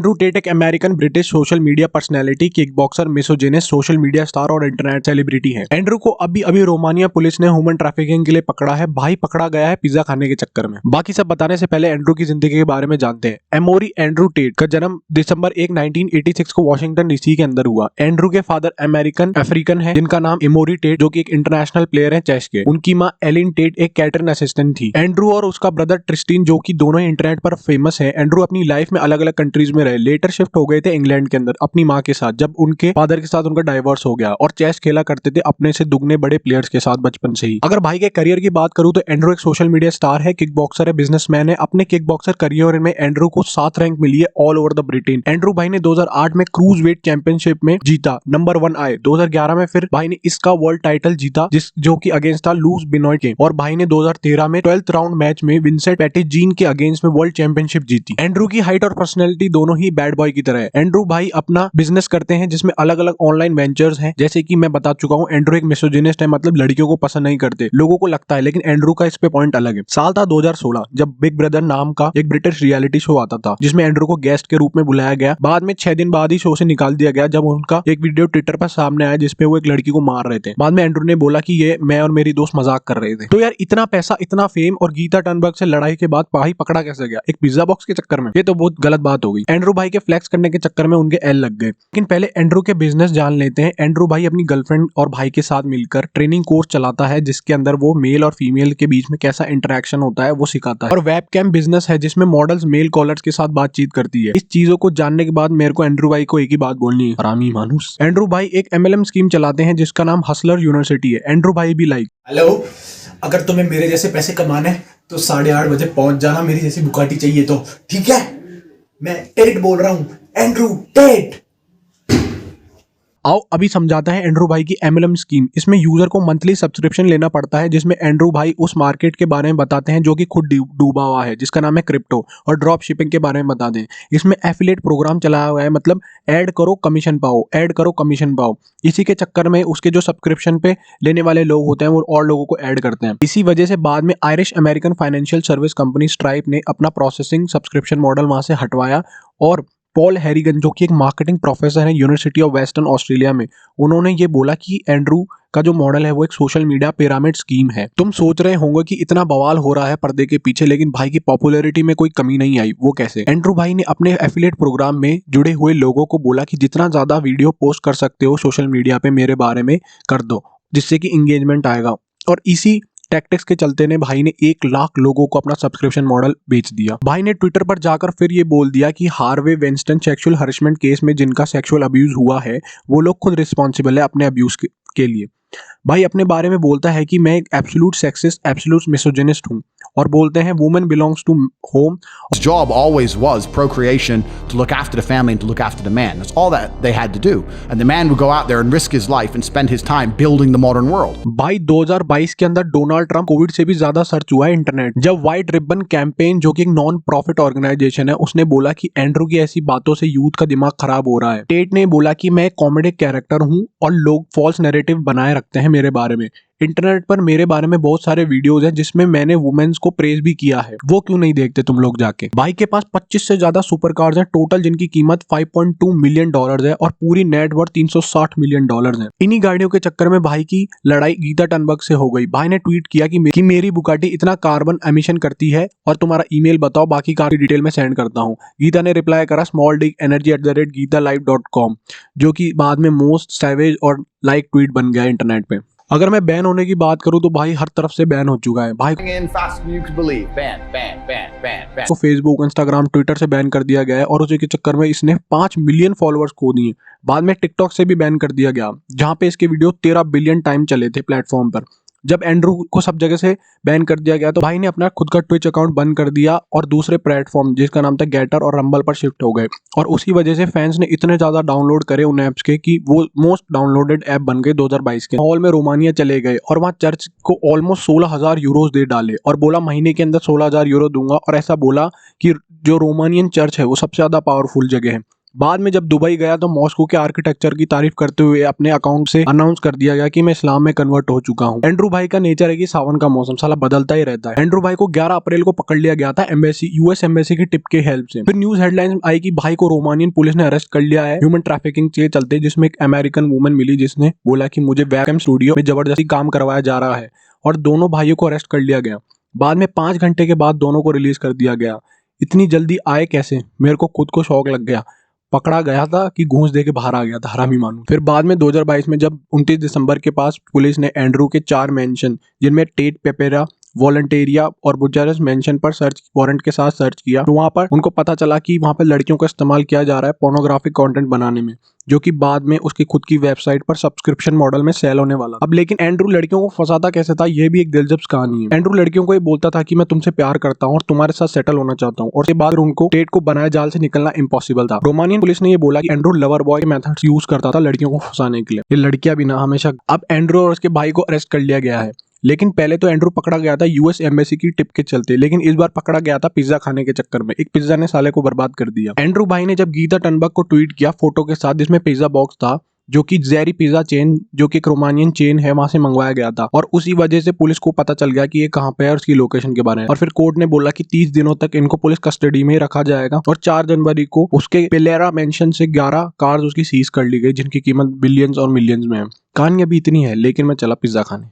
Andrew Tate एक American British social media personality, kick boxer, misogynist, social media star और internet celebrity है। Andrew को अभी अभी रोमानिया पुलिस ने ह्यूमन ट्रैफिकिंग के लिए पकड़ा है। भाई पकड़ा गया है पिज्जा खाने के चक्कर में। बाकी सब बताने से पहले एंड्रू की जिंदगी के बारे में जानते हैं। एमोरी एंड्रू टेट का जन्म दिसंबर 1, 1986 को वॉशिंगटन डीसी के अंदर हुआ। एंड्रू के फादर अमेरिकन अफ्रीकन है जिनका नाम एमोरी टेट, जो कि एक इंटरनेशनल प्लेयर है चेस के। उनकी माँ एलिन टेट एक कैटरिंग असिस्टेंट थी। एंड्रू और उसका ब्रदर ट्रिस्टीन, जो कि दोनों ही इंटरनेट पर फेमस है। एंड्रू अपनी लाइफ में अलग अलग कंट्रीज में रहे। लेटर शिफ्ट हो गए थे इंग्लैंड के अंदर अपनी माँ के साथ, जब उनके फादर के साथ उनका डाइवोर्स हो गया, और चेस खेला करते थे अपने से दुगने बड़े प्लेयर्स के साथ बचपन से ही। अगर भाई के करियर की बात करूं तो एंड्रू एक सोशल मीडिया स्टार है, किक बॉक्सर है, बिजनेसमैन है। अपने किक बॉक्सर करियर में एंड्रू को 7 रैंक मिली है all over the Britain. Andrew भाई ने 2008 में क्रूज वेट चैंपियनशिप में जीता, नंबर 1 आए। 2011 में फिर भाई ने इसका वर्ल्ड टाइटल जीता, जो कि अगेंस्ट था लूज बिनॉय के। और भाई ने 2013 में 12th राउंड मैच में विंसेंट पेटिजीन के अगेंस्ट में वर्ल्ड चैंपियनशिप जीती। एंड्रू की हाइट और पर्सनैलिटी दोनों ही बैड बॉय की तरह है। एंड्रू भाई अपना बिजनेस करते हैं जिसमें अलग अलग ऑनलाइन वेंचर्स हैं। जैसे कि मैं बता चुका हूं, एंड्रू एक मिसोजिनिस्ट है, मतलब लड़कियों को पसंद नहीं करते, लोगों को लगता है, लेकिन एंड्रू का इस पे पॉइंट अलग है। साल था 2016, जब बिग ब्रदर नाम का एक ब्रिटिश रियलिटी शो आता था जिसमें एंड्रू को गेस्ट के रूप में बुलाया गया। बाद में 6 दिन बाद ही शो से निकाल दिया गया, जब उनका एक वीडियो ट्विटर पर सामने आया जिसपे वो एक लड़की को मार रहे थे। बाद में एंड्रू ने बोला कि ये मैं और मेरी दोस्त मजाक कर रहे थे। तो यार इतना पैसा, इतना फेम और गीता टर्नबर्ग से लड़ाई के बाद भाई पकड़ा कैसे गया? एक पिज्जा बॉक्स के चक्कर में? ये तो बहुत गलत बात हो गई। एंड्रू भाई के फ्लेक्स करने के चक्कर में उनके एल लग गए। लेकिन पहले एंड्रू के बिजनेस जान लेते हैं। एंड्रू भाई अपनी गर्लफ्रेंड और भाई के साथ मिलकर ट्रेनिंग कोर्स चलाता है, जिसके अंदर वो मेल और फीमेल के बीच में कैसा इंटरेक्शन होता है वो सिखाता है। और वेबकैम बिजनेस है जिसमें मॉडल्स मेल कॉलर्स के साथ बातचीत करती है। इस चीजों को जानने के बाद मेरे को एंड्रू भाई को एक ही बात बोलनी है, हरामी मानुस। एंड्रू भाई एक MLM स्कीम चलाते हैं जिसका नाम हसलर यूनिवर्सिटी है। एंड्रू भाई भी लाइक, हेलो, अगर तुम्हें मेरे जैसे पैसे कमाने हैं तो 8:30 बजे पहुंच जाना। मेरी जैसी बुकाटी चाहिए तो, ठीक है? मैं टेट बोल रहा हूं, एंड्रू टेट। आओ अभी समझाता है एंड्रू भाई की MLM स्कीम। इसमें यूजर को मंथली सब्सक्रिप्शन लेना पड़ता है, जिसमें एंड्रू भाई उस मार्केट के बारे में बताते हैं जो कि खुद डूबा हुआ है, जिसका नाम है क्रिप्टो, और ड्रॉप शिपिंग के बारे में बता दें। इसमें एफिलिएट प्रोग्राम चलाया हुआ है, मतलब ऐड करो कमीशन पाओ, ऐड करो कमीशन पाओ। इसी के चक्कर में उसके जो सब्सक्रिप्शन पे लेने वाले लोग होते हैं वो और लोगों को ऐड करते हैं। इसी वजह से बाद में Irish American financial service company stripe ने अपना प्रोसेसिंग सब्सक्रिप्शन मॉडल वहां से हटवाया, और पॉल हैरिगन, जो कि एक मार्केटिंग प्रोफेसर है यूनिवर्सिटी ऑफ वेस्टर्न ऑस्ट्रेलिया में, उन्होंने ये बोला कि एंड्रू का जो मॉडल है वो एक सोशल मीडिया पिरामिड स्कीम है। तुम सोच रहे होंगे कि इतना बवाल हो रहा है पर्दे के पीछे, लेकिन भाई की पॉपुलैरिटी में कोई कमी नहीं आई। वो कैसे? एंड्रू भाई ने अपने एफिलिएट प्रोग्राम में जुड़े हुए लोगों को बोला कि जितना ज्यादा वीडियो पोस्ट कर सकते हो सोशल मीडिया पे मेरे बारे में कर दो, जिससे कि इंगेजमेंट आएगा। और इसी टैक्टिक्स के चलते ने भाई ने 1 लाख लोगों को अपना सब्सक्रिप्शन मॉडल बेच दिया। भाई ने ट्विटर पर जाकर फिर ये बोल दिया कि हार्वे वेंस्टन सेक्सुअल हरेसमेंट केस में जिनका सेक्सुअल अब्यूज हुआ है वो लोग खुद रिस्पॉन्सिबल है अपने अब्यूज के लिए। भाई अपने बारे में बोलता है कि मैं एक एब्सोल्यूट सेक्सिस्ट, एब्सोल्यूट मिसोजिनिस्ट हूँ, और बोलते हैं women belongs to home. His job always was procreation, to look after the family and to look after the man. That's all that they had to do. And the man would go out there and risk his life and spend his time building the modern world. भाई 2022 के अंदर Donald Trump Covid से भी ज्यादा search हुआ है internet, जब white ribbon campaign, जो कि एक नॉन प्रॉफिट ऑर्गेनाइजेशन है, उसने बोला कि एंड्रू की ऐसी बातों से यूथ का दिमाग खराब हो रहा है। टेट ने बोला कि मैं एक कॉमेडिक कैरेक्टर हूँ और लोग फॉल्स नैरेटिव बनाए रखते हैं मेरे बारे में। इंटरनेट पर मेरे बारे में बहुत सारे वीडियोस हैं जिसमें मैंने वुमेन्स को प्रेज भी किया है, वो क्यों नहीं देखते तुम लोग जाके। भाई के पास 25 से ज्यादा सुपर कार्स हैं टोटल, जिनकी कीमत $5.2 मिलियन है, और पूरी नेटवर्थ $360 मिलियन है। इन्हीं गाड़ियों के चक्कर में भाई की लड़ाई गीता टर्नबर्ग से हो गई। भाई ने ट्वीट किया कि मेरी बुगाटी इतना कार्बन एमिशन करती है और तुम्हारा ईमेल बताओ, बाकी कार की डिटेल में सेंड करता हूँ। गीता ने रिप्लाई करा smalldigenergy@geetalife.com, जो कि बाद में मोस्ट सैवेज और लाइक ट्वीट बन गया इंटरनेट पे। अगर मैं बैन होने की बात करूं तो भाई हर तरफ से बैन हो चुका है। भाई को फेसबुक, इंस्टाग्राम, ट्विटर से बैन कर दिया गया है, और उसी के चक्कर में इसने 5 मिलियन फॉलोअर्स खो दिए। बाद में टिकटॉक से भी बैन कर दिया गया, जहां पे इसके वीडियो 13 बिलियन टाइम चले थे प्लेटफॉर्म पर। जब एंड्रू को सब जगह से बैन कर दिया गया तो भाई ने अपना खुद का ट्विच अकाउंट बंद कर दिया और दूसरे प्लेटफॉर्म जिसका नाम था गेटर और रंबल पर शिफ्ट हो गए। और उसी वजह से फैंस ने इतने ज्यादा डाउनलोड करे उन ऐप्स के कि वो मोस्ट डाउनलोडेड ऐप बन गए 2022 के। हॉल में रोमानिया चले गए और वहाँ चर्च को ऑलमोस्ट 16,000 यूरोज दे डाले और बोला महीने के अंदर 16,000 यूरो दूंगा। और ऐसा बोला कि जो रोमानियन चर्च है वो सबसे ज्यादा पावरफुल जगह है, बाद में जब दुबई गया तो मॉस्को के आर्किटेक्चर की तारीफ करते हुए अपने अकाउंट से अनाउंस कर दिया गया कि मैं इस्लाम में कन्वर्ट हो चुका हूँ। एंड्रू भाई का नेचर है कि सावन का मौसम साला बदलता ही रहता है। एंड्रू भाई को 11 अप्रैल को पकड़ लिया गया था यूएस एम्बेसी की टिप के हेल्प से। फिर न्यूज हेडलाइंस आई कि भाई को रोमानियन पुलिस ने अरेस्ट कर लिया है ह्यूमन ट्रैफिकिंग के चलते, जिसमें एक अमेरिकन वुमन मिली जिसने बोला कि मुझे वेबकैम स्टूडियो में जबरदस्ती काम करवाया जा रहा है, और दोनों भाइयों को अरेस्ट कर लिया गया। बाद में 5 घंटे के बाद दोनों को रिलीज कर दिया गया। इतनी जल्दी आए कैसे, मेरे को खुद को शौक लग गया। पकड़ा गया था कि घूस दे के बाहर आ गया था, हरामी मानू। फिर बाद में 2022 में जब 29 दिसंबर के पास पुलिस ने एंड्रू के 4 मेंशन जिनमें टेट पेपेरा, वॉलंटेरिया और बुचारेस्ट मेंशन पर सर्च वारंट के साथ सर्च किया, तो वहां पर उनको पता चला कि वहां पर लड़कियों का इस्तेमाल किया जा रहा है पोर्नोग्राफिक कंटेंट बनाने में, जो कि बाद में उसकी खुद की वेबसाइट पर सब्सक्रिप्शन मॉडल में सेल होने वाला। अब लेकिन एंड्रू लड़कियों को फंसाता कैसे था, यह भी एक दिलचस्प कहानी है। एंड्रू लड़कियों को ये बोलता था कि मैं तुमसे प्यार करता हूँ और तुम्हारे साथ सेटल होना चाहता हूँ, और उसके बाद उनको टेट को बनाए जाल से निकलना इम्पॉसिबल था। रोमानियन पुलिस ने ये बोला कि Andrew lover boy methods use करता था लड़कियों को फंसाने के लिए, ये लड़कियां भी ना हमेशा। अब एंड्रू और उसके भाई को अरेस्ट कर लिया गया है, लेकिन पहले तो एंड्रू पकड़ा गया था यूएस एम्बेसी की टिप के चलते, लेकिन इस बार पकड़ा गया था पिज्जा खाने के चक्कर में। एक पिज्जा ने साले को बर्बाद कर दिया। एंड्रू भाई ने जब गीता टनबर्ग को ट्वीट किया फोटो के साथ जिसमें पिज्जा बॉक्स था, जो कि जेरी पिज्जा चेन, जो कि एक रोमानियन चेन है, वहां से मंगवाया गया था, और उसी वजह से पुलिस को पता चल गया कि ये कहां पे है और उसकी लोकेशन के बारे में। और फिर कोर्ट ने बोला कि 30 दिनों तक इनको पुलिस कस्टडी में रखा जाएगा, और 4 जनवरी को उसके पेलेरा मेंशन से 11 कार्स उसकी सीज कर ली गई, जिनकी कीमत बिलियंस और मिलियंस में है। कहानी अभी इतनी है, लेकिन मैं चला पिज्जा खाने।